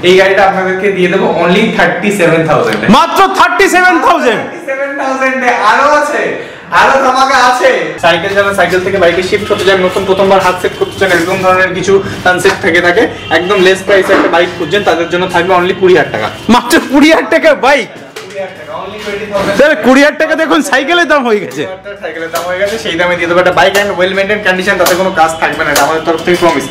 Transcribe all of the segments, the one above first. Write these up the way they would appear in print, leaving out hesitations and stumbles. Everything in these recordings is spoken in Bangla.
এই গাড়িটা আপনাদেরকে দিয়ে দেবো অনলি 37,000 মাত্র 37,000 এ আরো আছে, আরো ধামাকা আছে। সাইকেল চালান, সাইকেল থেকে বাইকে শিফট করতে চান, নতুন প্রথমবার হাত সেট করতে চান, এরকম ধরনের কিছু কনসেপ্ট থেকে থাকে, একদম লেস প্রাইসে একটা বাইক খুঁজছেন, তাদের জন্য থাকবে অনলি 20,000 টাকা। মাত্র 20,000 টাকা বাইক, 20,000 টাকা দেখুন সাইকেলের দাম হয়ে গেছে, সাইকেলের দাম হয়ে গেছে, সেই দামে দিয়ে দেবো একটা bike and well maintain condition, তাতে কোনো কাজ থাকবে না, এটা আমাদের তরফ থেকে promise.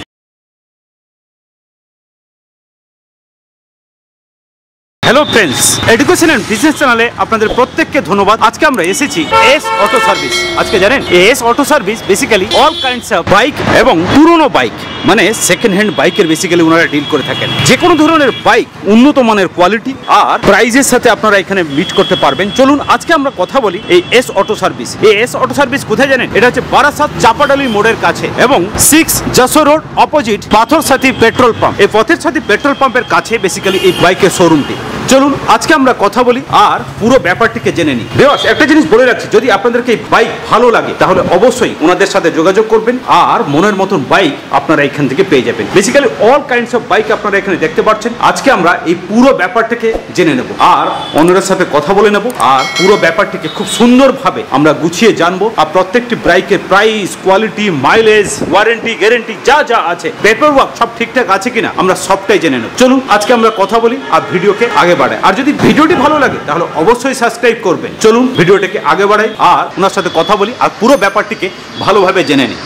Hello friends, education and business চ্যানেলে আপনাদের প্রত্যেককে ধন্যবাদ। আজকে আমরা এসেছি এস অটো সার্ভিস। আজকে জানেন S auto service basically all kinds of bike এবং পুরনো বাইক, মানে সেকেন্ড হ্যান্ড বাইকের বেসিক্যালি ওনারা ডিল করে থাকেন। যে কোনো ধরনের বাইক উন্নত মানের কোয়ালিটি আর প্রাইজের সাথে আপনারা এখানে মিট করতে পারবেন। চলুন আজকে আমরা কথা বলি এই এস অটো সার্ভিস। এই এস অটো সার্ভিস কোথায় জানেন? এটা হচ্ছে বারাসাত চাপাডালি মোড়ের কাছে এবং 6 যশোর রোড অপোজিট পাথর সাথী পেট্রোল পাম্প। এই পথের সাথী পেট্রোল পাম্পের কাছে বেসিক্যালি এই বাইকের শোরুমটি। চলুন আজকে আমরা কথা বলি আর পুরো ব্যাপারটিকে জেনে নিই। ভিউয়ার্স, একটা জিনিস বলে রাখছি, যদি আপনাদেরকে এই বাইক ভালো লাগে তাহলে অবশ্যই ওনাদের সাথে যোগাযোগ করবেন আর মনের মতন বাইক আপনারা এখান থেকে পেয়ে যাবেন। Basically all kinds of bike আপনারা এখানে দেখতে পাচ্ছেন। আজকে আমরা এই পুরো ব্যাপারটাকে জেনে নেব আর ওনাদের সাথে কথা বলে নেব আর পুরো ব্যাপারটিকে খুব সুন্দরভাবে আমরা গুছিয়ে জানবো। আর প্রত্যেকটি বাইকের price, quality, mileage, warranty, guarantee যা যা আছে, পেপার ওয়ার্ক সব ঠিকঠাক আছে কিনা আমরা সবটাই জেনে নেব। চলুন আজকে আমরা কথা বলি আর ভিডিওকে আগে বাড়ায়। আর যদি ভিডিওটি ভালো লাগে তাহলে অবশ্যই সাবস্ক্রাইব করবেন। চলুন ভিডিওটাকে আগে বাড়াই আর ওনার সাথে কথা বলি আর পুরো ব্যাপারটিকে ভালোভাবে জেনে নিই।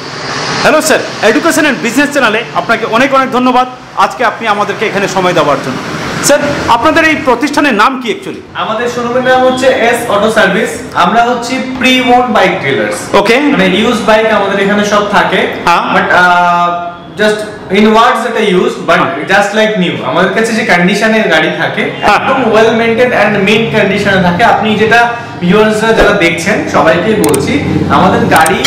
Hello sir, education and business চ্যানেলে আপনাকে অনেক অনেক ধন্যবাদ আজকে আপনি আমাদেরকে এখানে সময় দেওয়ার জন্য। স্যার, আপনাদের এই প্রতিষ্ঠানের নাম কি অ্যাকচুয়ালি? আমাদের শোরুমের নাম হচ্ছে এস অটো সার্ভিস। আমরা হচ্ছে প্রি ওন্ড বাইক ডিলার্স। ওকে, মানে ইউজ বাইক আমাদের এখানে সব থাকে, বাট জাস্ট in words এটা use, but just like new. আমাদের কাছে যে কন্ডিশনের গাড়ি থাকে একদম ওয়েল মেইনটেইন এন্ড মেইন কন্ডিশনে থাকে। আপনি যেটা ভিউয়ার্সরা যারা দেখছেন সবাইকে বলছি, আমাদের গাড়ি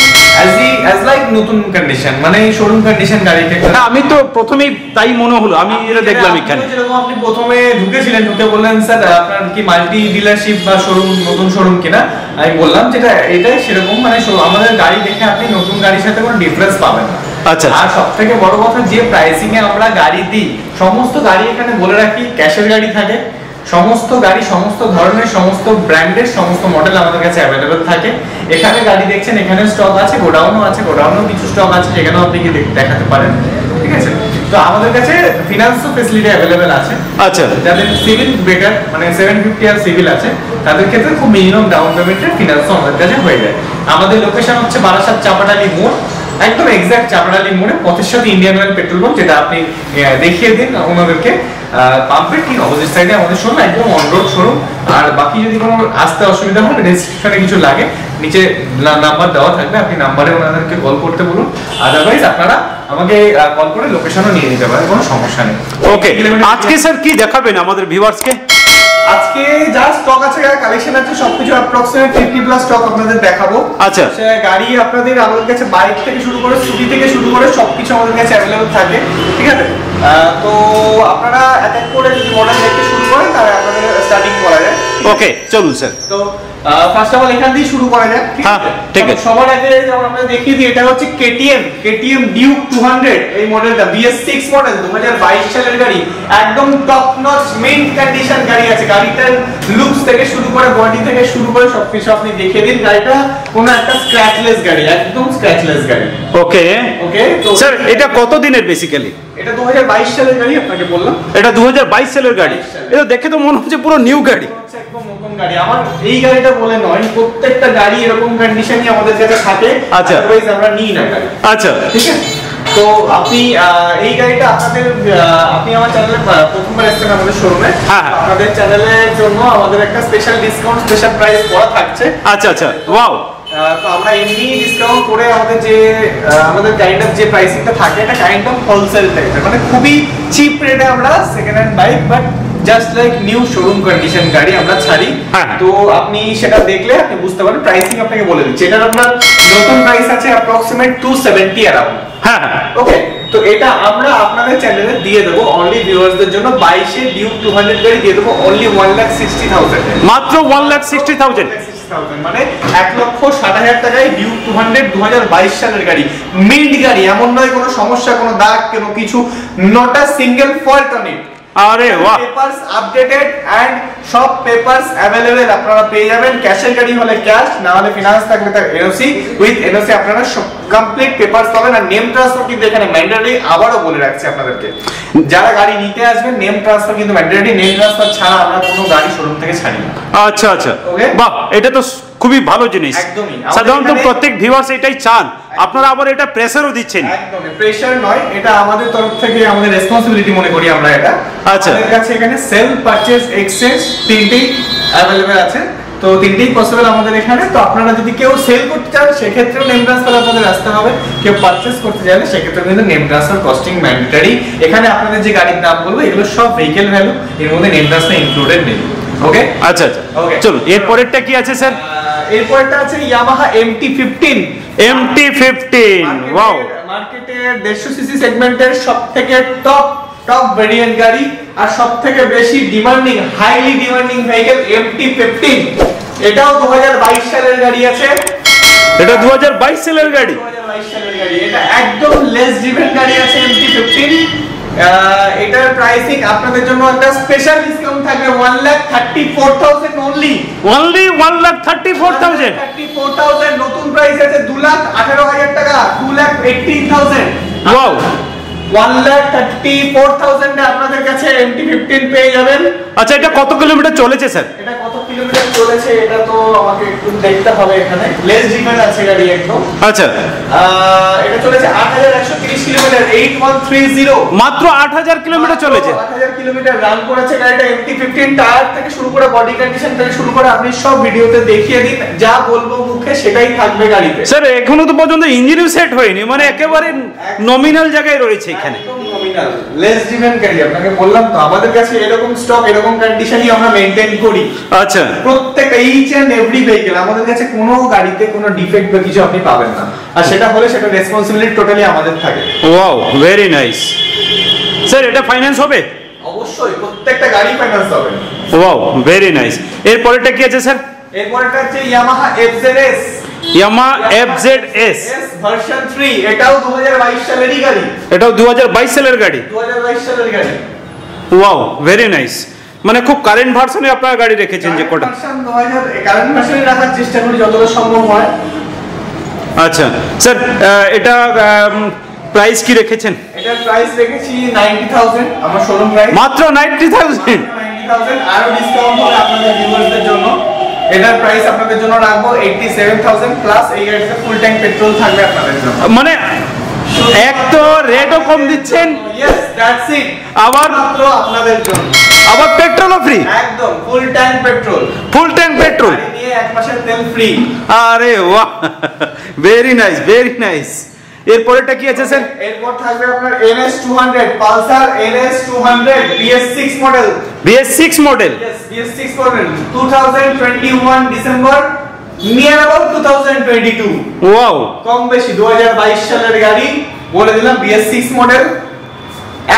অ্যাজ লাইক নতুন কন্ডিশন, মানে শোরুম কন্ডিশন গাড়িতে। আমি তো প্রথমেই তাই মনে হলো, আমি এটা দেখলাম এখানে। যেরকম আপনি প্রথমে ঢুকেছিলেন, ঢুকে বললেন স্যার আপনার কি মাল্টি ডিলারশিপ বা শোরুম, নতুন শোরুম কিনা, আমি বললাম যেটা এটাই সেরকম, মানে আমাদের গাড়ি দেখে আপনি নতুন গাড়ির সাথে কোনো ডিফারেন্স পাবেন না। আচ্ছা, আর সবথেকে বড় কথা, যে প্রাইসিং এ আমরা গাড়ি দিই, সমস্ত গাড়ি এখানে বলে রাখি ক্যাশের গাড়ি থাকে। সমস্ত গাড়ি, সমস্ত ধরনের, সমস্ত ব্র্যান্ডের, সমস্ত মডেল আমাদের কাছে অ্যাভেলেবল থাকে। এখানে গাড়ি দেখছেন, এখানে স্টক আছে, গোডাউনও আছে, গোডাউনেও কিছু স্টক আছে যেখানে আপনি কি দেখাতে পারেন। ঠিক আছে, তো আমাদের কাছে ফিনান্সও ফেসিলিটি অ্যাভেলেবল আছে। আচ্ছা, যাদের সিভিল বেটার, মানে 750 আর সিভিল আছে, তাদের ক্ষেত্রে খুব মিনিমাম ডাউন পেমেন্টের ফিনান্সও আমাদের কাছে হয়ে যায়। আমাদের লোকেশন হচ্ছে বারাসাত চাপাডালি মোড়, একদম এক্সাক্ট চাপাডালি মোড়ে পথের সাথে ইন্ডিয়ান অয়েল পেট্রোল পাম্প, যেটা আপনি দেখিয়ে দিন ওনাদেরকে। পাম্পের ঠিক অপোজিট সাইডে আমাদের শোরুম, একদম অন রোড শোরুম। আর বাকি যদি কোনো আসতে অসুবিধা হয়, ডেসক্রিপশনে কিছু লাগে, নিচে নাম্বার দেওয়া থাকবে, আপনি নাম্বারে ওনাদেরকে কল করতে বলুন। আদারওয়াইজ আপনারা আমাকে কল করে লোকেশনও নিয়ে নিতে পারেন, কোনো সমস্যা নেই। ওকে, আজকে স্যার কি দেখাবেন আমাদের ভিউয়ার্সকে? আজকে যা স্টক আছে, কালেকশন আছে, সবকিছু অ্যাপ্রক্সিমেট 50 প্লাস স্টক আপনাদের দেখাবো। আচ্ছা, গাড়ি আপনাদের আমাদের কাছে বাইক থেকে শুরু করে, স্কুটি থেকে শুরু করে সবকিছু আমাদের কাছে অ্যাভেলেবল থাকে। ঠিক আছে, তো আপনারা এক এক করে যদি মডেল দেখতে শুরু করেন তাহলে আপনাদের স্টার্টিং করা যায়। ওকে, চলুন স্যার। তো ফার্স্ট অফ অল এখান দিয়ে শুরু করা যায়। ঠিক আছে, ঠিক আছে। সবার আগে যেমন আমরা দেখিয়ে দিই, এটা হচ্ছে কেটিএম ডিউক 200। এই মডেলটা BS6 মডেল, 2022 সালের গাড়ি, একদম টপ নচ মেইন কন্ডিশন গাড়ি আছে। গাড়িটার লুকস থেকে শুরু করে, বডি থেকে শুরু করে সবকিছু আপনি দেখিয়ে দিন। গাড়িটা কোনো একটা স্ক্র্যাচলেস গাড়ি, একদম স্ক্র্যাচলেস গাড়ি। ওকে, তো স্যার এটা কত দিনের বেসিক্যালি? এটা 2022 সালের গাড়ি, আপনাকে বললাম এটা 2022 সালের গাড়ি। এটা দেখে তো মনে হচ্ছে পুরো নিউ গাড়ি, একদম নতুন গাড়ি। আমার এই গাড়িটা বলে নয়, প্রত্যেকটা গাড়ি এরকম কন্ডিশনই আমাদের কাছে থাকে। আচ্ছা, আদারওয়াইজ আমরা নিই না গাড়ি। আচ্ছা, ঠিক আছে। তো আপনি এই গাড়িটা আপনাদের, আপনি আমার চ্যানেলে প্রথমবার এসেছেন আমাদের শোরুমে, আপনাদের চ্যানেলের জন্য আমাদের একটা স্পেশাল ডিসকাউন্ট, স্পেশাল প্রাইস করা থাকছে। আচ্ছা আচ্ছা, ওয়াও। তো আমরা এমনি ডিসকাউন্ট করে আমাদের যে আমাদের কাইন্ড অফ যে প্রাইসিংটা থাকে, এটা কাইন্ড অফ হোলসেল টাইপের, মানে খুবই চিপ রেটে আমরা second hand bike but just like new showroom condition গাড়ি আমরা ছাড়ি। তো আপনি সেটা দেখলে আপনি বুঝতে পারেন। প্রাইসিং আপনাকে বলে দিচ্ছি, এটার আপনার নতুন প্রাইস আছে অ্যাপ্রক্সিমেট 270 অ্যারাউন্ড। ওকে, তো এটা আমরা আপনাদের চ্যানেলে দিয়ে দেবো অনলি ভিউয়ার্সদের জন্য। 22 এর ডিউক 200 গাড়ি দিয়ে দেবো অনলি 1,60,000, মাত্র 1,60,000, মানে 1,60,000 টাকায় ডিউক 200 2022 সালের গাড়ি, মিড গাড়ি, এমন নয় কোনো সমস্যা, কোনো দাগ, কোনো কিছু, not a single fault on it. আরে বাহ, পেপারস আপডেটেড এন্ড সব পেপারস अवेलेबल আপনারা পেয়ে যাবেন। ক্যাশের গাড়ি হলে ক্যাশ, না হলে ফিনান্স থাকলে তার এনওসি, উইথ এনওসি আপনারা সব কমপ্লিট পেপারস পাবেন। আর নেম ট্রান্সফার কিন্তু এখানে ম্যান্ডেটরি, আবারও বলে রাখছি আপনাদেরকে, যারা গাড়ি নিতে আসবেন নেম ট্রান্সফার কিন্তু ম্যান্ডেটরি। নেম ট্রান্সফার ছাড়া আমরা কোনো গাড়ি শোরুম থেকে ছাড়ি না। আচ্ছা আচ্ছা, Okay? বাহ, এটা তো খুবই ভালো জিনিস। একদমই। সাধারণত আমাদের প্রত্যেক ভিউয়ার্স এটাই চান, আপনারা আবার এটা প্রেসারও দিচ্ছেন। একদমই প্রেসার নয়, এটা আমাদের তরফ থেকে আমাদের রেসপন্সিবিলিটি মনে করি আমরা এটা। আচ্ছা। আমাদের কাছে এখানে সেল, পারচেজ, এক্সচেঞ্জ তিনটেই अवेलेबल আছে। তো তিনটেই পসিবল আমাদের এখানে। তো আপনারা যদি কেউ সেল করতে চান সেক্ষেত্রেও নেম ট্রান্সফার আপনাদের আসতে হবে, কেউ পারচেজ করতে চাইলে সেক্ষেত্রে কিন্তু নেম ট্রান্সফার কস্টিং ম্যান্ডেটরি। এখানে আপনাদের যে গাড়ির দাম বলবো এগুলো সব ভেহিকেল ভ্যালু, এর মধ্যে নেম ট্রান্সফার ইনক্লুডেড নেই। ওকে, আচ্ছা আচ্ছা, Okay. চলুন এরপরেরটা কি আছে স্যার? এরপরটা আছে ইয়ামাহা MT-15। MT-15, ওয়াও, মার্কেটের 150 সিসি সেগমেন্টের সবথেকে টপ ভেরিয়েন্ট গাড়ি আর সবথেকে বেশি demanding, highly demanding vehicle MT-15। এটাও 2022 সালের গাড়ি আছে। এটা 2022 সালের গাড়ি। 2022 সালের গাড়ি, এটা একদম লেস ড্রিভেন গাড়ি আছে MT-15। এটার প্রাইসিং আপনাদের জন্য একটা স্পেশাল ডিসকাউন্ট থাকবে 1,34,000 অনলি। অনলি 1,34,000। 34,000 নতুন প্রাইস আছে 2,18,000 টাকা, 2,18,000। ওয়াও, 1,34,000 এ আপনাদের কাছে MT-15 পেয়ে যাবেন। আচ্ছা, এটা কত কিলোমিটার চলেছে স্যার? এটা কত কিলোমিটার চলেছে এটা তো আমাকে একটু দেখতে হবে। এখানে লেস ডিমান্ড আছে গাড়ি একদম। আচ্ছা, এটা চলেছে 8,130 কিলোমিটার, 8130। মাত্র 8,000 কিলোমিটার চলেছে। 8,000 কিলোমিটার রান করেছে গাড়িটা। MT-15 টায়ার থেকে শুরু করে বডি কন্ডিশন থেকে শুরু করে আপনি সব ভিডিওতে দেখিয়ে দিন, যা বলবো মুখে সেটাই থাকবে গাড়িতে। স্যার এখনো তো পর্যন্ত ইঞ্জিনও সেট হয়নি, মানে একেবারে নমিনাল জায়গায় রয়েছে এখানে। একদম নমিনাল লেস ডিমান্ড গাড়ি। আপনাকে বললাম তো আমাদের কাছে এরকম স্টক, এরকম কন্ডিশনই আমরা মেইনটেইন করি। আচ্ছা, প্রত্যেকটা ইচ এন্ড এভরি ভেহিকল আমাদের কাছে কোনো গাড়িতে কোনো ডিফেক্ট বা কিছু আপনি পাবেন না। আর সেটা হলে সেটা রেসপন্সিবিলিটি টোটালি আমাদের থাকে। Wow, very nice. স্যার এটা ফাইন্যান্স হবে? অবশ্যই, প্রত্যেকটা গাড়ি ফাইন্যান্স হবে। Wow, very nice. এরপরেরটা কি আছে স্যার? এরপরটা হচ্ছে Yamaha FZS। Yamaha FZS version 3। এটাও 2022 সালেরই গাড়ি। এটাও 2022 সালের গাড়ি। 2022 সালের গাড়ি। Wow, very nice. মানে খুব কারেন্ট ভার্সনে আপনারা গাড়ি রেখেছেন যে কটা? ভার্সন 2000 কারেন্ট ভার্সনে রাখার চেষ্টা করি যতটা সম্ভব হয়। আচ্ছা স্যার, এটা প্রাইস কি রেখেছেন? এটার প্রাইস রেখেছি 90,000, আমার শোরুম প্রাইস। মাত্র 90,000। 90,000 আরো ডিসকাউন্ট হবে আপনাদের ভিউয়ারদের জন্য। এটার প্রাইস আপনাদের জন্য রাখবো 87,000 প্লাস এই গাড়িতে ফুল ট্যাঙ্ক পেট্রোল থাকবে আপনাদের জন্য। মানে এক তো রেটও কম দিচ্ছেন, ইয়েস দ্যাটস ইট, আবার মাত্র আপনাদের জন্য আবার পেট্রোলও ফ্রি। একদম full tank petrol. Full tank petrol গাড়ি নিয়ে এক মাসের তেল ফ্রি। আরে বাহ, ভেরি নাইস, ভেরি নাইস। এরপরেরটা কি আছে স্যার? এরপর থাকবে আপনার NS200, Pulsar NS200 BS6 model. BS6 model. Yes, BS6 model 2021 December, near about 2022। Wow, কম বেশি 2022 সালের গাড়ি। বলে দিলাম BS6 মডেল,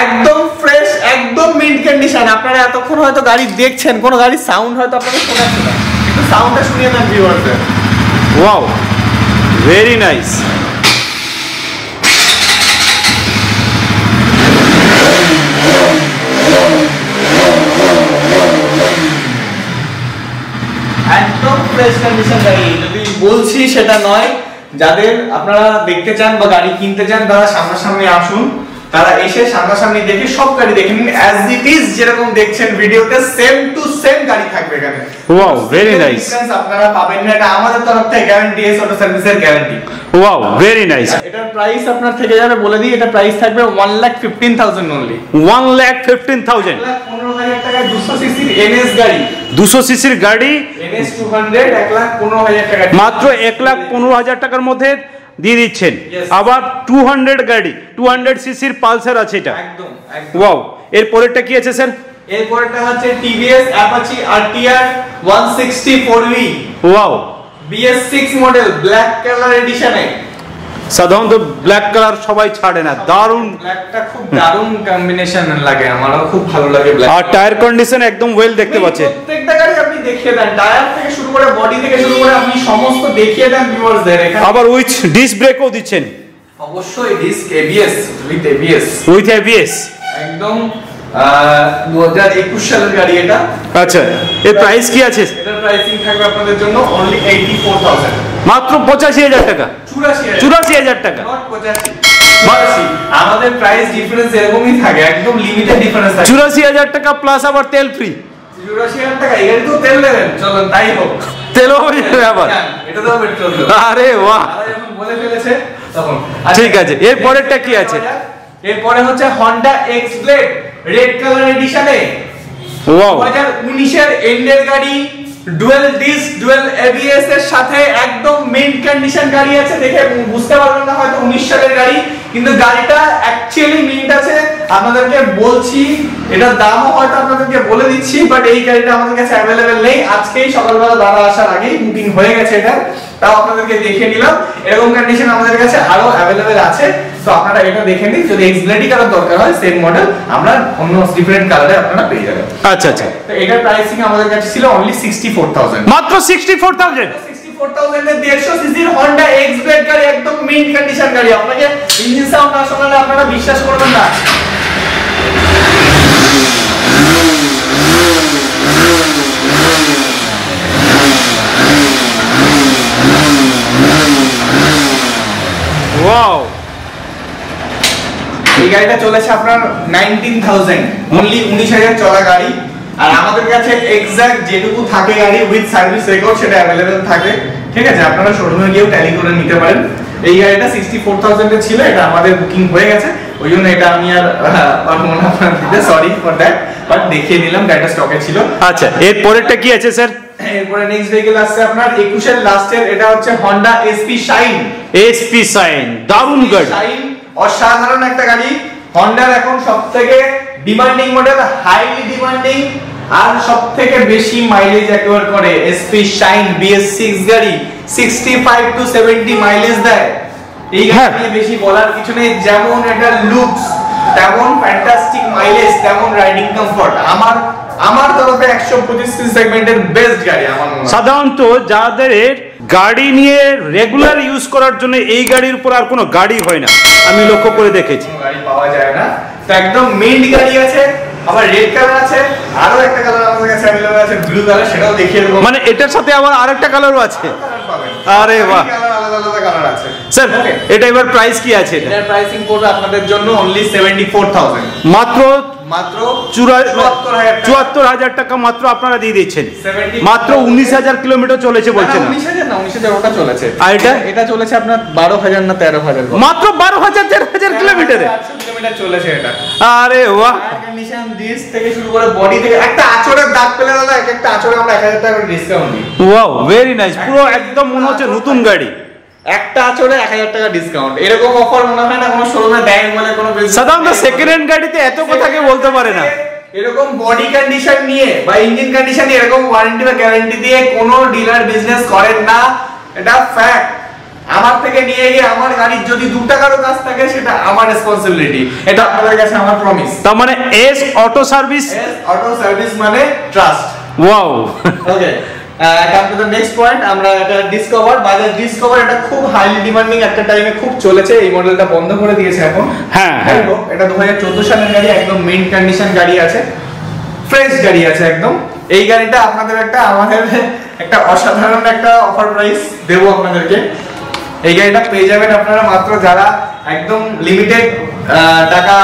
একদম ফ্রেশ, একদম মিন্ট কন্ডিশন। আপনারা এতক্ষণ হয়তো গাড়ি দেখছেন, কোনো গাড়ির সাউন্ড হয়তো আপনাদের শোনাচ্ছে না, একটু সাউন্ডটা শুনিয়ে দেন ভিউয়ারদের। Wow, very nice. একদম ফ্রেশ কন্ডিশন গাড়ি। যদি বলছি সেটা নয়, যাদের আপনারা দেখতে চান বা গাড়ি কিনতে চান তারা সামনাসামনি আসুন, তারা এসে সামনাসামনি দেখে সব গাড়ি দেখে নিন। অ্যাজ ইট ইজ যেরকম দেখছেন ভিডিওতে সেম টু সেম গাড়ি থাকবে এখানে। Wow, very nice. আপনারা পাবেন না, এটা আমাদের তরফ থেকে গ্যারান্টি, এস অটো সার্ভিসের গ্যারান্টি। Wow, very nice. এটার প্রাইস আপনার থেকে যাবে বলে দিই, এটা প্রাইস থাকবে 1,15,000 অনলি। 1,15,000। 1,15,000 টাকায় 200 সিসির NS গাড়ি, 200 সিসির গাড়ি NS200 1,15,000 টাকা, মাত্র 1,15,000 টাকার মধ্যে দিয়ে দিচ্ছেন। Yes. আবার 200 গাড়ি, 200 সিসির পালসার আছে এটা। একদম একদম। ওয়াও, এরপরেরটা কি আছে স্যার? এরপরটা হচ্ছে TVS Apache RTR 160 4V। Wow, BS6 model, black colour এডিশনে। সাধারণত ব্ল্যাক কালার সবাই ছাড়ে না, দারুণ। ব্ল্যাকটা খুব দারুণ কম্বিনেশন লাগে, আমারও খুব ভালো লাগে ব্ল্যাক। আর টায়ার কন্ডিশন একদম ওয়েল দেখতে পাচ্ছেন। প্রত্যেকটা গাড়ি আপনি দেখিয়ে দেন, টায়ার থেকে শুরু করে বডি থেকে শুরু করে আপনি সমস্ত দেখিয়ে দেন ভিউয়ারদের। এখানে আবার উইথ ডিস্ক ব্রেকও দিচ্ছেন। অবশ্যই disc ABS, with ABS। With ABS। একদম 2021 সালের গাড়ি এটা। আচ্ছা, এর প্রাইস কি আছে? এটার প্রাইসিং থাকবে আপনাদের জন্য অনলি 84,000, মাত্র 85,000 টাকা। 84,000 টাকা। নট 85, আমাদের প্রাইস ডিফারেন্স এরকমই থাকে, একদম লিমিটেড ডিফারেন্স থাকে। 84,000 টাকা প্লাস আবার তেল ফ্রি। 84,000 টাকা, এই গাড়ি তো তেল দেবেন, চলুন তাই হোক। তেলও হয়ে যাবে আবার। এটা তো পেট্রোল। আরে বাহ, যখন বলে ফেলেছে তখন। ঠিক আছে, এর পরেরটা কি আছে? এরপরে হচ্ছে Honda X-Blade রেড কালার এডিশনে। ওয়াও, 2019 এর এন্ডের গাড়ি, ডুয়াল ডিস্ক ডুয়াল এবিএস এর সাথে একদম মিন্ট কন্ডিশন গাড়ি আছে। দেখে বুঝতে পারবেন না হয়তো 19 সালের গাড়ি, কিন্তু গাড়িটা অ্যাকচুয়ালি মিন্ট আছে। আপনাদেরকে বলছি, এটার দামও হয়তো আপনাদেরকে বলে দিচ্ছি, বাট এই গাড়িটা আমাদের কাছে অ্যাভেলেবেল নেই। আজকেই সকালবেলা দাদা আসার আগেই বুকিং হয়ে গেছে এটা, তাও আপনাদেরকে দেখিয়ে নিলাম। এরকম কন্ডিশন আমাদের কাছে আরো অ্যাভেলেবেল আছে, তো আপনারা এটা দেখে নিন। যদি এক্সব্লেডি কালার দরকার হয় সেম মডেল আমরা অন্য ডিফারেন্ট কালারে আপনারা পেয়ে যাবেন। আচ্ছা আচ্ছা, তো এটার প্রাইসিং আমাদের কাছে ছিল অনলি 64,000, মাত্র 64,000। 64,000 এর 150 সিসির Honda X-Blade গাড়ি, একদম মিন্ট কন্ডিশন গাড়ি। আপনাকে ইঞ্জিন সাউন্ড না শোনালে আপনারা বিশ্বাস করবেন না। ওয়াও, এই গাড়িটা চলেছে আপনার 19,000, অনলি 19,000 চলা গাড়ি। আর আমাদের কাছে এক্সাক্ট যেটুকু থাকে গাড়ি উইথ সার্ভিস রেকর্ড সেটা অ্যাভেলেবেল থাকে, ঠিক আছে? আপনারা শোরুমে গিয়েও ট্যালি করে নিতে পারেন। এই গাড়িটা 64,000 এ ছিল, এটা আমাদের বুকিং হয়ে গেছে, ওই জন্য এটা আমি আর পারবো না আপনার দিতে, সরি ফর দ্যাট, বাট দেখিয়ে নিলাম গাড়িটা স্টকে ছিল। আচ্ছা, এর পরেরটা কি আছে স্যার? এরপরে নেক্সট ভেহিকল আসছে আপনার 21 এর লাস্টের, এটা হচ্ছে Honda SP Shine। SP Shine, দারুণ গাড়ি। Shine অসাধারণ একটা গাড়ি। হন্ডার এখন সবথেকে ডিমান্ডিং মডেল, হাইলি ডিমান্ডিং, আর সবথেকে বেশি মাইলেজ অ্যাকোয়ার করে SP Shine BS6 গাড়ি। 65 টু 70 মাইলেজ দেয়। এই গাড়ি নিয়ে বেশি বলার কিছু নেই, যেমন এটা লুকস তেমন ফ্যান্টাস্টিক মাইলেজ, তেমন রাইডিং কমফর্ট। আমার তরফে 125 সেগমেন্টের বেস্ট গাড়ি আমার মনে হয়। সাধারণত যাদের গাড়ি নিয়ে রেগুলার ইউজ করার জন্য এই গাড়ির উপর আর কোনো গাড়ি হয় না, আমি লক্ষ্য করে দেখেছি। গাড়ি পাওয়া যায় না, তো একদম মিন্ট গাড়ি আছে। আবার রেড কালার আছে, আরো একটা কালার আমাদের কাছে अवेलेबल আছে ব্লু কালার, সেটাও দেখিয়ে দেব। মানে এটার সাথে আবার আরেকটা কালারও আছে? আরে বাহ, আলাদা আলাদা কালার আছে স্যার। এটা এবার প্রাইস কি আছে? এটার প্রাইসিং পড়বে আপনাদের জন্য অনলি 74,000, মাত্র 74,000 টাকা মাত্র আপনারা দিয়ে দিচ্ছেন। মাত্র 19,000 কিলোমিটার চলেছে বলছেন? 19,000 ওটা চলেছে। আর এটা চলেছে আপনার 12,000 না 13,000, মাত্র 12,000 13,000 কিলোমিটারে 800 কিলোমিটার চলেছে এটা। আরে বাহ, কন্ডিশন ডিস থেকে শুরু করে বডি থেকে একটা আঁচড়ের দাগ পেলে দাদা এক একটা আঁচড়ে আমরা 1,000 টাকা করে ডিসকাউন্ট দিই। ওয়াও, ভেরি নাইস, পুরো একদম মনে হচ্ছে নতুন গাড়ি। একটা আঁচড়ে 1,000 টাকা ডিসকাউন্ট, এরকম অফার মনে হয় না কোনো শোরুমে দেয় বলে কোনো বিজনেস। সাধারণত সেকেন্ড হ্যান্ড গাড়িতে এত কথা কেউ বলতে পারে না। এরকম বডি কন্ডিশন নিয়ে বা ইঞ্জিন কন্ডিশন নিয়ে এরকম ওয়ারেন্টি বা গ্যারান্টি দিয়ে কোনো ডিলার বিজনেস করেন না, এটা ফ্যাক্ট। আমার থেকে নিয়ে গিয়ে আমার গাড়ির যদি 2 টাকারও কাজ থাকে সেটা আমার রেসপন্সিবিলিটি, এটা আপনাদের কাছে আমার প্রমিস। তার মানে S auto service, S auto service মানে trust. Wow, okay, come to the next point. আমরা এটা ডিসকভার, বাজাজ ডিসকভার, এটা খুব হাইলি ডিমান্ডিং একটা টাইমে খুব চলেছে। এই মডেলটা বন্ধ করে দিয়েছে এখন। হ্যাঁ হ্যাঁ, এটা 2014 সালের গাড়ি, একদম মিন্ট কন্ডিশন গাড়ি আছে, ফ্রেশ গাড়ি আছে একদম। এই গাড়িটা আপনাদের আমাদের একটা অসাধারণ একটা অফার প্রাইস দেব আপনাদেরকে। এই গাড়িটা পেয়ে যাবেন আপনারা মাত্র যারা একদম লিমিটেড টাকা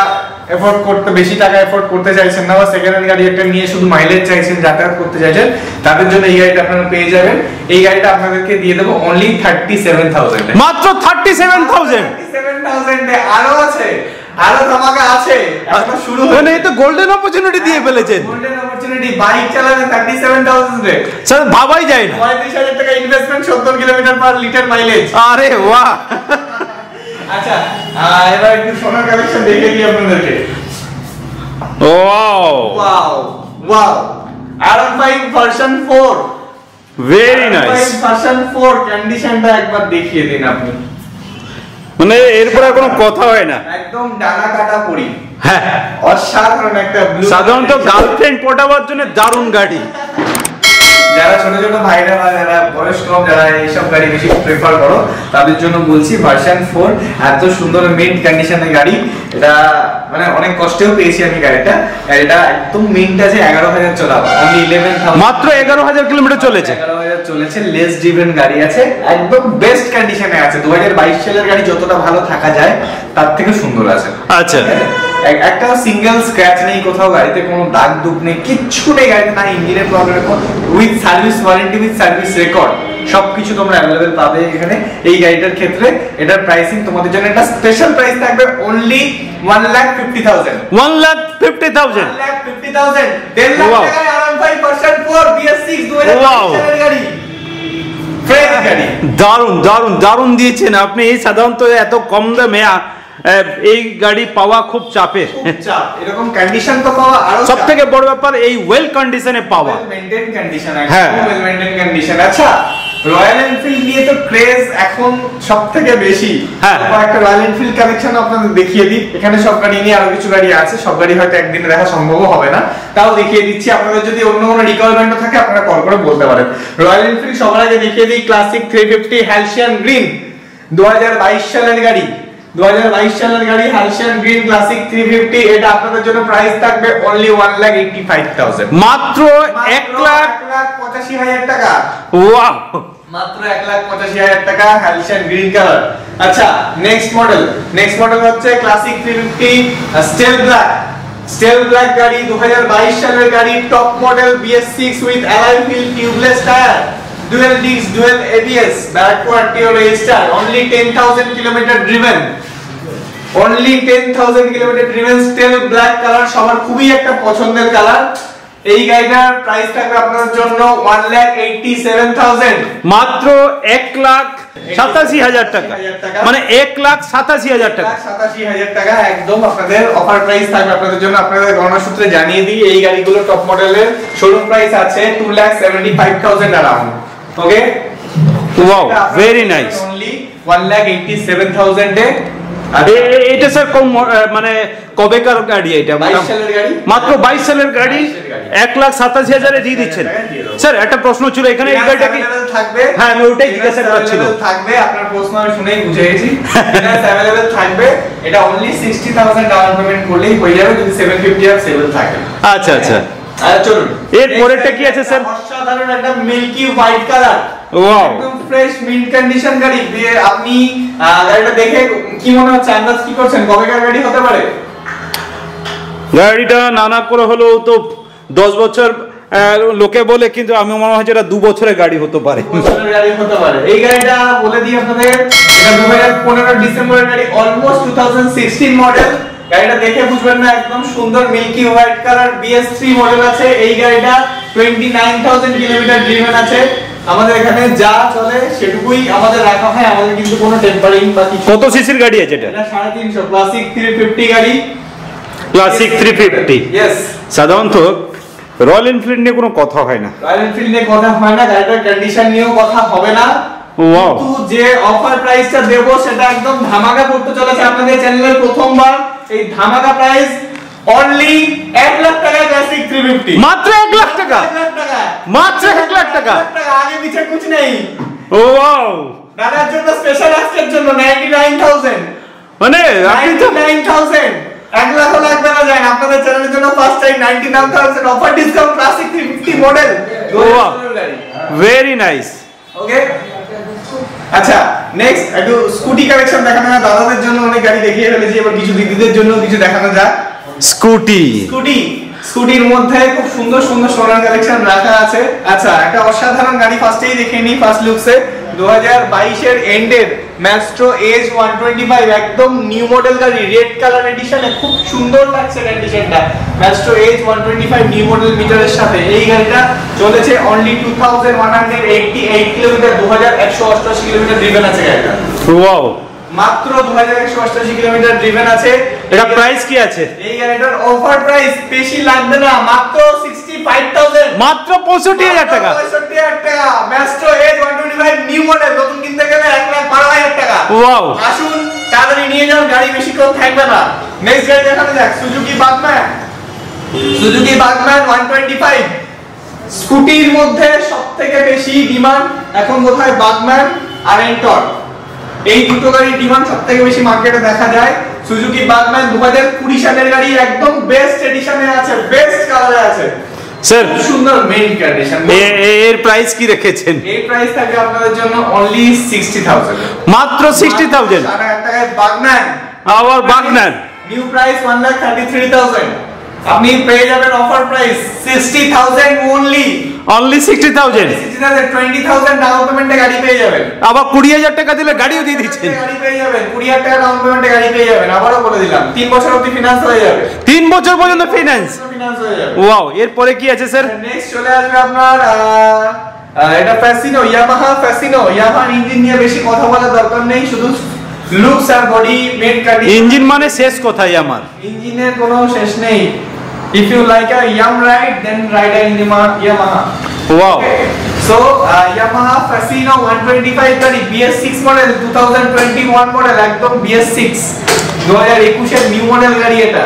এফোর্ড করতে, বেশি টাকা এফোর্ড করতে চাইছেন না, বা সেকেন্ড হ্যান্ড গাড়ি একটা নিয়ে শুধু মাইলেজ চাইছেন, যাতায়াত করতে চাইছেন, তাদের জন্য এই গাড়িটা আপনারা পেয়ে যাবেন। এই গাড়িটা আপনাদেরকে দিয়ে দেবো অনলি 37,000, মাত্র 37,000। 37,000 এ আরো আছে, আরো ধামাকা আছে, এখন শুরু মানে এই তো গোল্ডেন অপরচুনিটি দিয়ে ফেলেছেন। গোল্ডেন অপরচুনিটি, বাইক চালাবেন 37,000 এ, স্যার ভাবাই যায় না। 35,000 টাকা investment, 70 kilometre per litre mileage. আরে বাহ, আচ্ছা এবার একটু সোনার কালেকশন দেখে দিই আপনাদেরকে। Wow wow wow, R5 version 4, very nice. Version 4 কন্ডিশনটা একবার দেখিয়ে দিন আপনি। মানে এরপর আর কোনো কথা হয় না, একদম ডানা কাটা পড়ি। হ্যাঁ, অসাধারণ একটা ব্লু। সাধারণত গার্লফ্রেন্ড পটাবার জন্য দারুণ গাড়ি। যারা ছোট ছোট ভাইরা বা যারা বয়স কম, যারা এইসব গাড়ি বেশি প্রেফার করো, তাদের জন্য বলছি ভার্সন 4 এত সুন্দর মিন্ট কন্ডিশনের গাড়ি। এটা মানে অনেক কষ্টেও পেয়েছি আমি গাড়িটা। গাড়িটা একদম মিন্ট আছে, 11,000 চলা, অনলি 11,000, মাত্র 11,000 কিলোমিটার চলেছে। 11,000 চলেছে, লেস ড্রিভেন গাড়ি আছে, একদম বেস্ট কন্ডিশনে আছে। 2022 সালের গাড়ি যতটা ভালো থাকা যায় তার থেকে সুন্দর আছে। আচ্ছা, একটা সিঙ্গেল স্ক্র্যাচ নেই কোথাও, গাড়িতে কোনো দাগ দুগ নেই, কিচ্ছু নেই গাড়িতে, না ইঞ্জিনের problem, with service warranty, with service record, সবকিছু তোমরা অ্যাভেলেবেল পাবে এখানে এই গাড়িটার ক্ষেত্রে। এটার প্রাইসিং তোমাদের জন্য একটা স্পেশাল প্রাইস থাকবে, অনলি 1,50,000। 1,50,000, 1,50,000, 1.5 লাখ টাকায় R15 ভার্সন 4 BS6 2022 সালের গাড়ি, ফ্রেশ গাড়ি। দারুন দারুন দারুন দিয়েছেন আপনি। সাধারণত এত কম দামে এই গাড়ি পাওয়া খুব চাপের, এরকম কন্ডিশন তো পাওয়া আরো সব থেকে বড় ব্যাপার এই ওয়েল কন্ডিশনে পাওয়া, ওয়েল মেইনটেইন কন্ডিশন, হ্যাঁ ওয়েল মেইনটেইন কন্ডিশন। আচ্ছা, রয়্যাল এনফিল্ড নিয়ে তো ক্রেজ এখন সবথেকে বেশি। হ্যাঁ, একটা রয়্যাল এনফিল্ড কালেকশন আপনাদের দেখিয়ে দিই। এখানে সব গাড়ি নিয়ে আরো কিছু গাড়ি আছে, সব গাড়ি হয়তো একদিন দেখা সম্ভব হবে না, তাও দেখিয়ে দিচ্ছি। আপনাদের যদি অন্য কোনো রিকোয়ারমেন্ট থাকে আপনারা কল করে বলতে পারেন। রয়্যাল এনফিল্ড সবার আগে দেখিয়ে দিই, ক্লাসিক 350 হ্যালসিয়ান গ্রিন, 2022 সালের গাড়ি, 2022 সালের গাড়ি, হ্যালসিয়ান গ্রিন ক্লাসিক 350। এটা আপনাদের জন্য প্রাইস থাকবে অনলি 1,85,000, মাত্র 1,85,000 টাকা। ওয়াও, মাত্র 1,85,000 টাকা, হ্যালসিয়ান গ্রিন কালার। আচ্ছা, নেক্সট মডেল হচ্ছে ক্লাসিক 350 স্টেল ব্ল্যাক। স্টেল ব্ল্যাক গাড়ি, 2022 সালের গাড়ি, top model BS6 with alloy wheel, tubeless tyre, dual disc, dual ABS, backward TO register, only 10,000 kilometer driven, only 10,000 kilometer driven, still black color, সবার খুবই একটা পছন্দের কালার। এই গাড়িটার প্রাইস থাকবে আপনাদের জন্য 1,87,000, মাত্র 1,87,000 টাকা, মানে 1,87,000 টাকা, 1,87,000 টাকা একদম আপনাদের অফার প্রাইস থাকবে আপনাদের জন্য। আপনাদের গণনা সূত্রে জানিয়ে দিই, এই গাড়িগুলো টপ মডেলের শোরুম প্রাইস আছে 2,75,000 अराउंड। ওকে, ওয়াও, ভেরি নাইস, অনলি 1,87,000 এ। এটা স্যার কোন মানে কবেকার গাড়ি? এটা 22 সালের গাড়ি, মাত্র 22 সালের গাড়ি 1,87,000 এ দিয়ে দিচ্ছেন। স্যার একটা প্রশ্ন ছিল, এখানে এই গাড়িটা কি থাকবে? হ্যাঁ, আমি ওটাই জিজ্ঞাসা করছিল। থাকবে, আপনার প্রশ্ন আমি শুনেই বুঝে গেছি। এটা अवेलेबल থাকবে, এটা অনলি 60,000 ডাউন পেমেন্ট করলেই হয়ে যাবে, যদি 750 আর 7 থাকে। আচ্ছা আচ্ছা, আর চলুন এর পরেরটা কি আছে স্যার? অসাধারণ একটা মিল্কি হোয়াইট কালার, ওয়াও, একদম ফ্রেশ মিন্ট কন্ডিশন গাড়ি। আপনি গাড়িটা দেখে কি মনে হচ্ছে, আন্দাজ কি করছেন কবেকার গাড়ি হতে পারে? গাড়িটা নানা করে হলেও তো 10 বছর লোকে বলে, কিন্তু আমি মনে হয় এটা 2 বছরের গাড়ি হতে পারে। 2 বছরের গাড়ি হতে পারে। এই গাড়িটা বলে দিই আপনাদের, এটা 2015 ডিসেম্বরের গাড়ি, অলমোস্ট 2016 মডেল। গাড়িটা দেখে বুঝবেন না, একদম সুন্দর milky white colour, BS3 model আছে। এই গাড়িটা 29,000 কিলোমিটার ড্রিভেন আছে। আমাদের এখানে যা চলে সেটুকুই আমাদের রাখা হয়, আমাদের কিন্তু কোনো টেম্পারিং বা কিছু। কত সিসির গাড়ি আছে এটা? এটা 350 ক্লাসিক 350 গাড়ি, ক্লাসিক 350। यस, সাধারণত রয়্যাল এনফিল্ড নিয়ে কোনো কথা হয় না, রয়্যাল এনফিল্ড নিয়ে কথা হয় না, গাড়িটার কন্ডিশন নিয়েও কথা হবে না। ওয়াও, কিন্তু যে অফার প্রাইসটা দেব সেটা একদম ধামাকা করতে চলেছে আপনাদের চ্যানেলের প্রথমবার। এই ধামাকা প্রাইস অনলি 1 লাখ টাকা, ক্লাসিক 350, মাত্র 1 লাখ টাকা, 1 লাখ টাকা, মাত্র 1 লাখ টাকা, আগে পিছে কিছু নেই। ওয়াও, দাদার জন্য স্পেশাল আজকের জন্য 99,000, মানে আপনি তো 99,000, 1 লাখ লাগবে না। জানেন আপনাদের চ্যানেলের জন্য first time 99,000 offer discount, classic 350 model, very nice. Okay, আচ্ছা নেক্সট একটু স্কুটি কালেকশন দেখানো হয়। দাদাদের জন্য অনেক গাড়ি দেখিয়ে ফেলেছি, এবার কিছু দিদিদের জন্য কিছু দেখানো যাক। স্কুটির মধ্যে খুব সুন্দর সুন্দর সোনার কালেকশন রাখা আছে। আচ্ছা, একটা অসাধারণ গাড়ি ফার্স্টেই দেখে নিই, ফার্স্ট লুকসে 2022 এর এন্ডের ম্যাস্ট্রো এজ 125, একদম নিউ মডেল গাড়ি, রেড কালার এডিশনে, খুব সুন্দর লাগছে কন্ডিশনটা। ম্যাস্ট্রো এজ 125 নিউ মডেল মিটারের সাথে এই গাড়িটা চলেছে অনলি 2188 কিলোমিটার, 2188 কিলোমিটার ড্রিভেন আছে গাড়িটা। ওয়াও, মাত্র 2188 কিলোমিটার ড্রিভেন আছে। এটা প্রাইস কি আছে? এই গাড়িটার অফার প্রাইস বেশি লাগবে না, মাত্র 65,000, মাত্র 65,000 টাকা, 65,000 টাকা। ম্যাস্ট্রো এজ 125 নিউ মডেল, নতুন কিনতে গেলে 1,12,000 টাকা। ওয়াও, আসুন তাড়াতাড়ি নিয়ে যান, গাড়ি বেশিক্ষণ থাকবে না। নেক্সট গাড়ি দেখানো যাক, সুজুকি বাগম্যান 125। স্কুটির মধ্যে সবথেকে বেশি ডিমান্ড এখন বোধহয় বাগম্যান আর এন্টর, এই দুটো গাড়ির ডিমান্ড সবথেকে বেশি মার্কেটে দেখা যায়। সুজুকি বাগম্যান 2020 সালের গাড়ি, একদম বেস্ট এডিশনে আছে, বেস্ট কালারে আছে স্যার। খুব সুন্দর মেইন কন্ডিশন। এর প্রাইস কি রেখেছেন? এই প্রাইস থাকবে আপনাদের জন্য অনলি 60,000, মাত্র 60,000। 60,000 টাকায় বাগম্যান, আবার বাগনান নিউ প্রাইস 1,33,000, আপনি পেয়ে যাবেন offer price 60,000 only. Only 60,000। 20,000 down পেমেন্টে গাড়ি পেয়ে যাবেন। আবার 20,000 টাকা দিলে গাড়িও দিয়ে দিচ্ছেন। গাড়ি পেয়ে যাবেন, 20,000 টাকা ডাউন পেমেন্টে গাড়ি পেয়ে যাবেন। আবারও বলে দিলাম 3 বছর অবধি ফিনান্স হয়ে যাবে। 3 বছর পর্যন্ত ফিনান্স হয়ে যাবে। ওয়াও, এরপরে কি আছে স্যার? নেক্সট চলে আসবে আপনার এটা ফ্যাসিনো, ইয়ামাহা ফ্যাসিনো। ইয়ামাহার ইঞ্জিন নিয়ে বেশি কথা বলার দরকার নেই, শুধু লুকস আর বডি মেড কাটি। ইঞ্জিন মানে শেষ কথাই আমার, ইঞ্জিনের কোনো শেষ নেই। If you like a young ride then ride a Yamaha. Wow. So Yamaha Fasino 125 গাড়ি, BS6 মডেল, 2021 মডেল, একদম BS6 2021 এর নিউ মডেল গাড়ি এটা।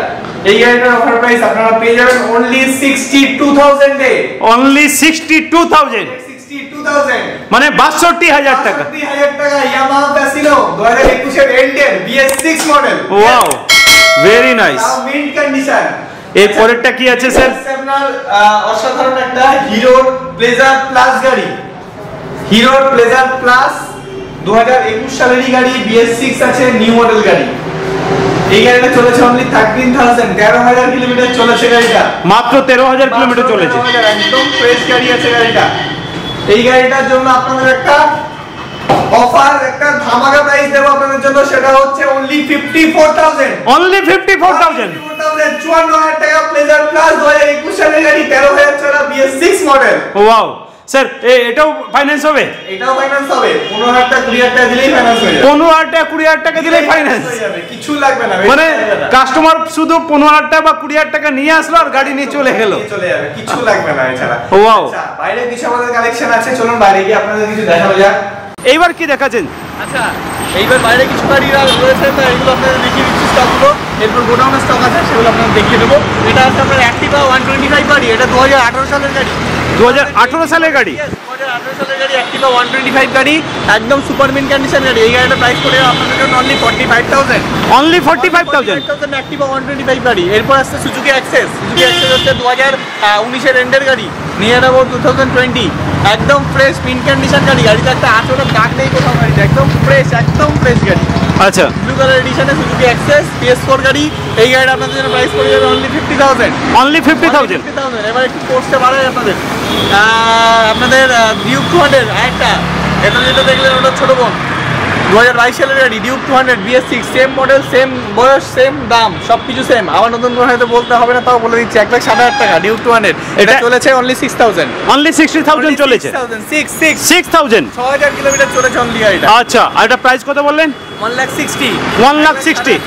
এই গাড়িটার অফার প্রাইস আপনারা পেয়ে যাবেন অনলি 62,000 এ। অনলি 62,000, 62,000 মানে 62,000 টাকা। 62,000 টাকা Yamaha Fasino 2021 এর এন্ডের BS6 model. Wow, very nice. Mint condition. এর পরেরটা কি আছে স্যার? আপনার অসাধারণ একটা হিরো প্লেজার প্লাস গাড়ি, হিরো প্লেজার প্লাস 2021 সালেরই গাড়ি, BS6 আছে, নিউ মডেল গাড়ি। এই গাড়িটা চলেছে অনলি 13,000, 13,000 কিলোমিটার চলেছে গাড়িটা, মাত্র 13,000 কিলোমিটার চলেছে। একদম ফ্রেশ গাড়ি আছে গাড়িটা। এই গাড়িটার জন্য আপনাদের একটা অফার, একটা ধামাকা প্রাইস দেব আপনাদের জন্য, সেটা হচ্ছে অনলি 54,000। অনলি 54,000। 54,000 টাকা প্লেজার প্লাস 2021 সালের গাড়ি, 13,000 চলা BS6 মডেল। ওয়াও স্যার, এটাও ফাইন্যান্স হবে? এটাও ফাইন্যান্স হবে, 15,000 টাকা 20,000 টাকা দিলেই ফাইন্যান্স হয়ে যাবে। 15,000 টাকা 20,000 টাকা দিলেই ফাইন্যান্স হয়ে যাবে, কিছু লাগবে না। মানে কাস্টমার শুধু 15,000 টাকা বা 20,000 টাকা নিয়ে আসলো আর গাড়ি নিয়ে চলে গেল, চলে যাবে, কিছু লাগবে না এছাড়া। ওয়াও। আচ্ছা, বাইরে কিছু আমাদের কালেকশন আছে, চলুন বাইরে গিয়ে আপনাদের কিছু দেখানো যাক। এইবার কি দেখাচ্ছেন? আচ্ছা, এইবার বাইরে কিছু গাড়ি রয়েছে, তো এগুলো আপনাদের দেখিয়ে দিচ্ছি স্টকগুলো। এরপর গোডাউনের স্টক আছে, সেগুলো আপনাদের দেখিয়ে দেবো। এটা আছে আপনার অ্যাক্টিভা 125 গাড়ি, এটা 2018 সালের গাড়ি। 2018 সালের গাড়ি? 2018 সালের গাড়ি, অ্যাক্টিভা 125 গাড়ি, একদম সুপার মিন কন্ডিশন গাড়ি। এই গাড়িটার প্রাইস পড়ে আপনাদের জন্য অনলি 45,000। অনলি 45,000। অ্যাক্টিভা 125 গাড়ি। এরপর আসছে সুজুকি অ্যাক্সেস। সুজুকি অ্যাক্সেস হচ্ছে 2019 এর এন্ডের গাড়ি, নিয়ে যাবো 2020, একদম ফ্রেশ মিন কন্ডিশন গাড়ি। গাড়িতে একটা আঁচড়ের দাগ নেই কোথাও, গাড়িটা একদম ফ্রেশ, একদম ফ্রেশ গাড়ি। আচ্ছা, ব্লু কালার এডিশনে সুজুকি অ্যাক্সেস PS4 গাড়ি। এই গাড়িটা আপনাদের জন্য প্রাইস পড়ে যাবে অনলি 50,000। অনলি 50,000। এবার একটু কোর্সে বাড়াই আপনাদের। আপনাদের ডিউক 200 আরেকটা, এটা যেটা দেখলেন ওটা ছোট বোন, 2022 সালের গাড়ি, Duke 200 BS6, same model, same বয়স, সেম দাম, সবকিছু সেম। আবার নতুন করে হয়তো বলতে হবে না, তাও বলে দিচ্ছি, 1,60,000 টাকা ডিউক 200। এটা চলেছে অনলি 6,000। অনলি 60,000 চলেছে। 6,000 6,000 কিলোমিটার চলেছে অনলি গাড়িটা। আচ্ছা, আর এটা প্রাইস কত বললেন? 1,60,000। 1,60,000।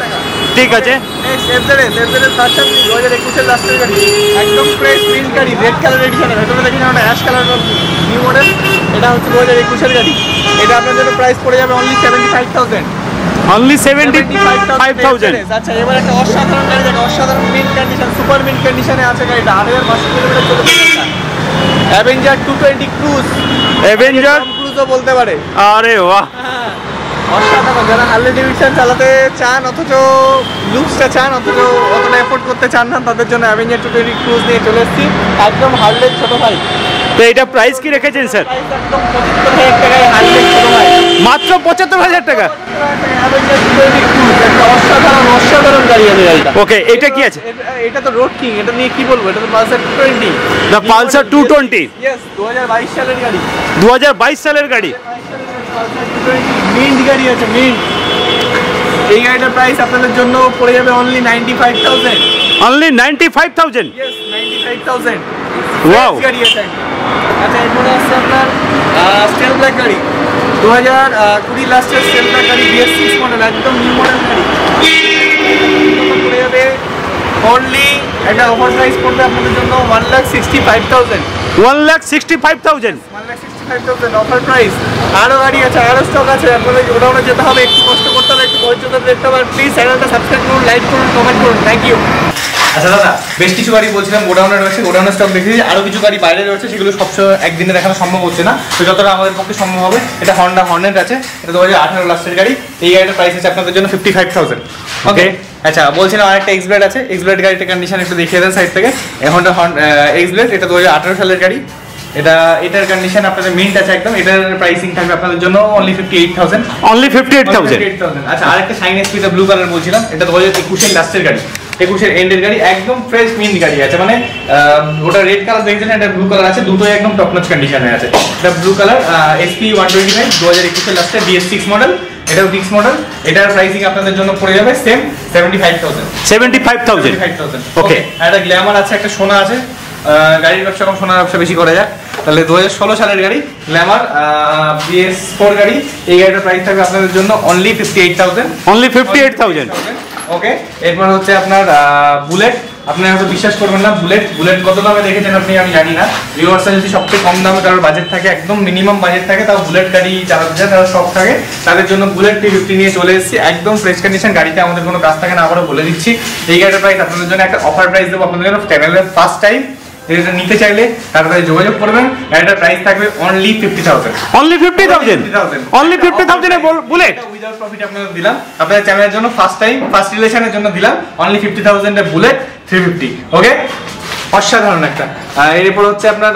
ঠিক আছে। নেক্সট FZS ভার্সন 2021 এর লাস্টের গাড়ি, একদম ফ্রেশ প্রিন্ট গাড়ি, রেড কালার এডিশন। ভেতরে দেখেন ওটা অ্যাশ কালার নিউ মডেল। এটা হচ্ছে 2021 এর গাড়ি। এটা আপনাদের জন্য প্রাইস পড়ে যাবে অনলি 75,000। অনলি 75,000। আচ্ছা, এবার একটা অসাধারণ গাড়ি দেখো, অসাধারণ মিন্ট কন্ডিশন, সুপার মিন্ট কন্ডিশনে আছে গাড়িটা। 8,500 কিলোমিটার চলেছে গাড়িটা। Avenger 220 cruise. অ্যাভেঞ্জার ক্রুজও বলতে পারে। আরে বাহ, অসাধারণ। যারা হার্লে ডেভিডসন চালাতে চান, অথচ লুকসটা চান, অথচ অতটা এফোর্ড করতে চান না, তাদের জন্য অ্যাভেঞ্জার 220 ক্রুজ নিয়ে চলে এসেছি, একদম হার্লে ছোট ভাই। তো এটা প্রাইস কি রেখেছেন স্যার? একদম 75,000 টাকায় হার্লে ছোট ভাই, মাত্র 75,000 টাকা। অ্যাভেঞ্জার 220 ক্রুজ, একটা অসাধারণ অসাধারণ গাড়ি আছে গাড়িটা। ওকে, এটা কি আছে? এটা তো রোড কিং, এটা নিয়ে কি বলবো, এটা তো পালসার 220। The Pulsar 220। ইয়েস, 2022 সালের গাড়ি। 2022 সালের গাড়ি। মিন্ট গাড়ি আছে, মিন্ট। এই গাড়িটার প্রাইস আপনাদের জন্য পড়ে যাবে অনলি 95,000। অনলি 95,000। ইয়েস, 95,000। ওয়াও। গাড়ি আছে। আচ্ছা, এরপরে আসছে আপনার স্টেল ব্ল্যাক গাড়ি, 2020 লাস্টের স্টেল ব্ল্যাক গাড়ি, BS6 মডেল, একদম নিউ মডেল গাড়ি। পড়ে যাবে অনলি, একটা অফার প্রাইস পড়বে আপনাদের জন্য 1,65,000। 1,65,000। 1,65,000 অফার প্রাইস। আরো গাড়ি আছে, আরো স্টক আছে, আপনাদের গোডাউনে যেতে হবে, একটু কষ্ট করতে হবে, একটু ধৈর্য ধরে দেখতে হবে। প্লিজ চ্যানেলটা সাবস্ক্রাইব করুন, লাইক করুন, কমেন্ট করুন। Thank you. আচ্ছা দাদা, বেশ কিছু গাড়ি বলছিলাম গোডাউনে রয়েছে, গোডাউনের স্টক দেখেছি, আরো কিছু গাড়ি বাইরে রয়েছে, সেগুলো সবসময় একদিনে দেখানো সম্ভব হচ্ছে না, তো যতটা আমাদের পক্ষে সম্ভব হবে। এটা হন্ডা হর্নেট আছে, এটা 2018 লাস্টের গাড়ি। এই গাড়িটার প্রাইস আছে আপনাদের জন্য 55,000। ওকে, আচ্ছা বলছিলাম আরেকটা এক্সব্লেড আছে, এক্সব্লেড গাড়িটার কন্ডিশন একটু দেখিয়ে দেন সাইড থেকে। হন্ডা এক্সব্লেড, এটা 2018 সালের গাড়ি। এটার কন্ডিশন আপনাদের মিন্ট আছে একদম। এটার প্রাইসিং থাকবে আপনাদের জন্য অনলি 58,000। অনলি 58,000। আচ্ছা, আরেকটা শাইন এসপিটা ব্লু কালার বলছিলাম, এটা 2021 এর লাস্টের গাড়ি, 21 এর এন্ডের গাড়ি, একদম ফ্রেশ মিন্ট গাড়ি আছে। মানে ওটা রেড কালার দেখেছেন, এটা ব্লু কালার আছে, দুটোই একদম টপ নচ কন্ডিশনে আছে। এটা ব্লু কালার SP 125 2021 এর লাস্টে BS6 মডেল, এটাও 6 মডেল। এটার প্রাইসিং আপনাদের জন্য পড়ে যাবে সেম 75,000। 75,000। ওকে, আর একটা গ্ল্যামার আছে, একটা সোনা আছে। গাড়ির ব্যবসা কম, সোনার ব্যবসা বেশি করা যায়। তাহলে 2016 সালের গাড়ি গ্ল্যামার BS4 গাড়ি। এই গাড়িটার প্রাইস থাকবে আপনাদের জন্য অনলি 58,000। অনলি 58,000। ওকে, এরপর হচ্ছে আপনার বুলেট। আপনারা হয়তো বিশ্বাস করবেন না, বুলেট কত দামে দেখেছেন আপনি আমি জানি না। ভিউয়ার্সরা যদি সবচেয়ে কম দামে কারোর বাজেট থাকে, একদম মিনিমাম বাজেট থাকে, তাও বুলেট গাড়ি চালাতে চায়, তারা শখ থাকে, তাদের জন্য বুলেট T50 নিয়ে চলে এসেছি। একদম ফ্রেশ কন্ডিশন, গাড়িতে আমাদের কোনো কাজ থাকে না, আবারও বলে দিচ্ছি। এই গাড়িটার প্রাইস আপনাদের জন্য একটা অফার প্রাইস দেবো আপনাদের জন্য, চ্যানেলের ফার্স্ট টাইম। এটা নিতে চাইলে তারপরে যোগাযোগ করবেন। গাড়িটার প্রাইস থাকবে অনলি 50,000। অনলি 50,000। অনলি 50,000 এ বুলেট উইদাউট প্রফিট আপনাদের দিলাম, আপনাদের চ্যানেলের জন্য ফার্স্ট টাইম, ফার্স্ট রিলেশনের জন্য দিলাম অনলি 50,000 এর বুলেট 350। ওকে, অসাধারণ একটা। এরপর হচ্ছে আপনার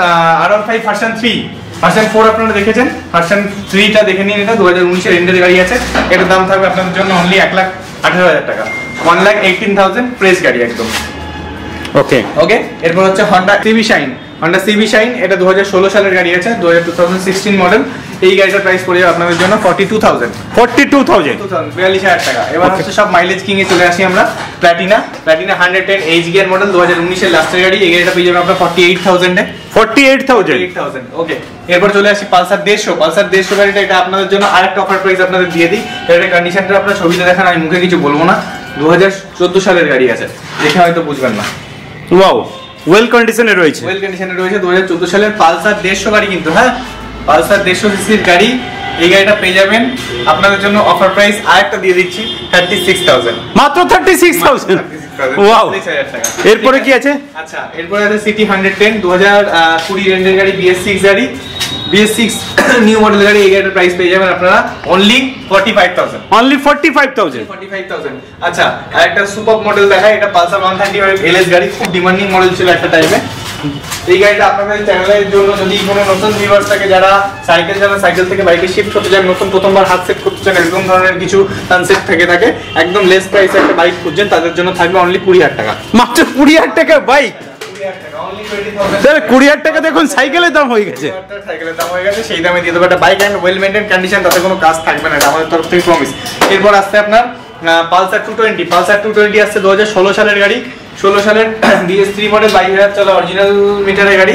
R15 ভার্সন 3, ভার্সন 4 আপনারা দেখেছেন, ভার্সন 3টা দেখে নিন। এটা 2019 এর এন্ডের গাড়ি আছে। এটার দাম থাকবে আপনাদের জন্য অনলি 1,18,000 টাকা, 1,18,000 ফ্রেশ গাড়ি একদম। ওকে ওকে, এরপর হচ্ছে Honda CB Shine. Honda CB Shine, এটা 2016 সালের গাড়ি আছে, 2016 মডেল। এই গাড়িটার প্রাইস পড়ে যাবে আপনাদের জন্য 42,000। 42,000 টাকা। এবার হচ্ছে সব মাইলেজ কিং এ চলে আসি আমরা। প্ল্যাটিনা 110 এইচ গিয়ার মডেল, 2019 এর লাস্টের গাড়ি। এই গাড়িটা পেয়ে যাবে আপনারা 48,000 এ। 48,000। ওকে, এরপর চলে আসি পালসার 150 গাড়িটা। এটা আপনাদের জন্য আরেকটা অফার প্রাইস আপনাদের দিয়ে দিই। এটার কন্ডিশনটা আপনারা ছবিতে দেখেন, আমি মুখে কিছু বলবো না। 2014 সালের গাড়ি আছে, দেখে হয়তো বুঝবেন না। ওয়াও, ওয়েল কন্ডিশনে রয়েছে। 2014 সালের পালসার 150 গাড়ি কিন্তু, হ্যাঁ, পালসার 150 সিসির গাড়ি। এই গাড়িটা পেয়ে যাবেন আপনাদের জন্য অফার প্রাইস আরেকটা দিয়ে দিচ্ছি 36,000। মাত্র 36,000। ওয়াও, এরপরে কি আছে? আচ্ছা, এরপরে আছে সিটি 110 2020 রেঞ্জের গাড়ি, BS6 গাড়ি, BS6 নিউ মডেল গাড়ি। এই গাড়িটার প্রাইস পেয়ে যাবেন আপনারা অনলি 45,000। অনলি 45,000। আচ্ছা, আরেকটা সুপার মডেল দেখায়, এটা পালসার 135 LS গাড়ি, খুব ডিমান্ডিং মডেল ছিল একটা টাইমে। এই গাড়িটা আপনাদের চ্যানেলের জন্য, যদি কোনো নতুন ভিউয়ার্স থাকে যারা সাইকেল চালান, সাইকেল থেকে বাইকে শিফট করতে চান, নতুন প্রথমবার হাত সেট করতে চান, এরকম ধরনের কিছু কনসেপ্ট থেকে থাকে, একদম লেস প্রাইসে একটা বাইক খুঁজছেন, তাদের জন্য থাকবে অনলি 20,000 টাকা। মাত্র 20,000 টাকা বাইক। 20,000 টাকা দেখুন সাইকেলের দাম হয়ে গেছে। সাইকেলের দাম হয়ে গেছে, সেই দামে দিয়ে দেবো একটা bike, and well maintain condition, তাতে কোনো কাজ থাকবে না, এটা আমাদের তরফ থেকে প্রমিস। এরপর আসছে আপনার পালসার 220। পালসার 220 আসছে 2016 সালের গাড়ি, 16 সালের BS3 মডেল, 22,000 চলা অরিজিনাল মিটারের গাড়ি,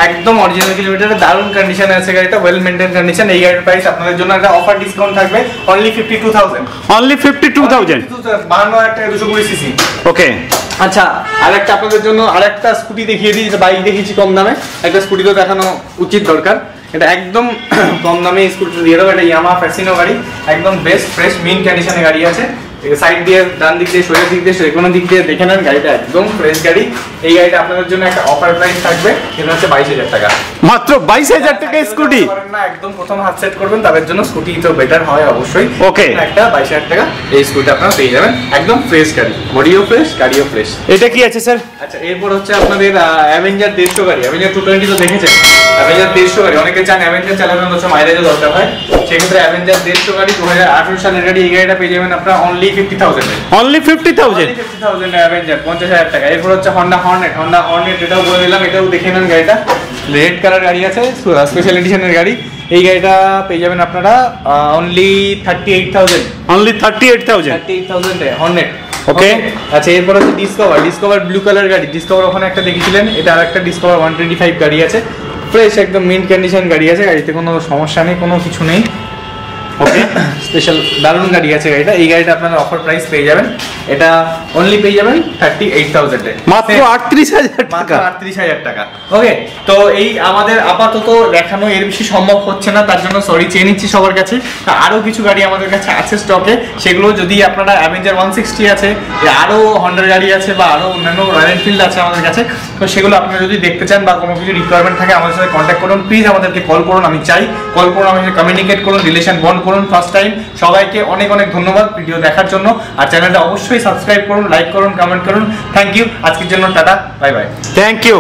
একদম অরিজিনাল কিলোমিটারে, দারুণ কন্ডিশনে আছে গাড়িটা, ওয়েল মেইনটেইন কন্ডিশন। এই গাড়ির প্রাইস আপনাদের জন্য একটা অফার ডিসকাউন্ট থাকবে অনলি 52,000। অনলি 52,000। 52,000 টাকা 220 সিসি। ওকে, আচ্ছা, আরেকটা আপনাদের জন্য আরেকটা স্কুটি দেখিয়ে দিই, যেটা বাইক দেখিয়েছি কম দামে, একটা স্কুটি তো দেখানো উচিত দরকার। এটা একদম কম দামে স্কুটি দিয়ে দেবো, এটা ইয়ামাহা ফ্যাসিনো গাড়ি, একদম বেস্ট ফ্রেশ মিন কন্ডিশনে গাড়ি আছে। সাইড দিয়ে, ডান দিক দিয়ে, সোজা দিক দিয়ে, কোনো দিক দিয়ে দেখে নেন, গাড়িটা একদম ফ্রেশ গাড়ি। এই গাড়িটা আপনাদের জন্য একটা অফার প্রাইস থাকবে, সেটা হচ্ছে 22,000 টাকা। মাত্র 22,000 টাকা স্কুটি। না, একদম প্রথম হাত সেট করবেন, তাদের জন্য স্কুটি তো বেটার হয় অবশ্যই। ওকে, একটা 22,000 টাকা এই স্কুটি আপনারা পেয়ে যাবেন, একদম ফ্রেশ গাড়ি, বডিও ফ্রেশ, গাড়িও ফ্রেশ। এটা কি আছে স্যার? আচ্ছা, এরপর হচ্ছে আপনাদের অ্যাভেঞ্জার 150 গাড়ি, অ্যাভেঞ্জার 220 তো দেখেছেন, অ্যাভেঞ্জার 150 গাড়ি। অনেকে চান অ্যাভেঞ্জার চালানোর হচ্ছে মাইলেজও দরকার হয়, সেক্ষেত্রে অ্যাভেঞ্জার 150 গাড়ি 2018 সালের গাড়ি। এই গাড়িটা পেয়ে যাবেন আপনারা অনলি 50,000 এ। অনলি 50,000। 50,000 অ্যাভেঞ্জার, 50,000 টাকা। এরপর হচ্ছে হন্ডা হর্নেট। এটাও বলে দিলাম, এটাও দেখে নেন, গাড়িটা রেড কালার গাড়ি আছে, স্পেশাল এডিশনের গাড়ি। এই গাড়িটা পেয়ে যাবেন আপনারা অনলি 38,000। অনলি 38,000 এ হর্নেট। ওকে, আচ্ছা, এরপর হচ্ছে ডিসকভার ব্লু কালার গাড়ি। ডিসকভার ওখানে একটা দেখেছিলেন, এটা আরেকটা ডিসকভার 125 গাড়ি আছে, ফ্রেশ একদম মিন্ট কন্ডিশন গাড়ি আছে, গাড়িতে কোনো সমস্যা নেই, কোনো কিছু নেই। ওকে, স্পেশাল দারুণ গাড়ি আছে গাড়িটা। এই গাড়িটা আপনারা অফার প্রাইস পেয়ে যাবেন, এটা অনলি পেয়ে যাবেন 38,000 এ, মাত্র 38,000 মাত্র টাকা। 38,000 টাকা। ওকে, তো এই আমাদের আপাতত দেখানো এর বেশি সম্ভব হচ্ছে না, তার জন্য সরি চেয়ে নিচ্ছি সবার কাছে। আরো কিছু গাড়ি আমাদের কাছে আছে স্টকে, সেগুলো যদি আপনারা অ্যাভেঞ্জার 160 আছে, আরো হন্ডার গাড়ি আছে বা আরো অন্যান্য রয়্যাল এনফিল্ড আছে আমাদের কাছে, তো সেগুলো আপনারা যদি দেখতে চান বা কোনো কিছু রিকোয়ারমেন্ট থাকে আমাদের সাথে কন্ট্যাক্ট করুন, প্লিজ আমাদেরকে কল করুন, আমি চাই কল করুন, আমাদের সাথে কমিউনিকেট করুন, রিলেশন বন্ড করুন। ফার্স্ট টাইম সবাইকে অনেক অনেক ধন্যবাদ ভিডিও দেখার জন্য, আর চ্যানেলটা অবশ্যই সাবস্ক্রাইব করুন, লাইক করুন, কমেন্ট করুন। থ্যাংক ইউ, আজকের জন্য tata, bye bye. Thank you.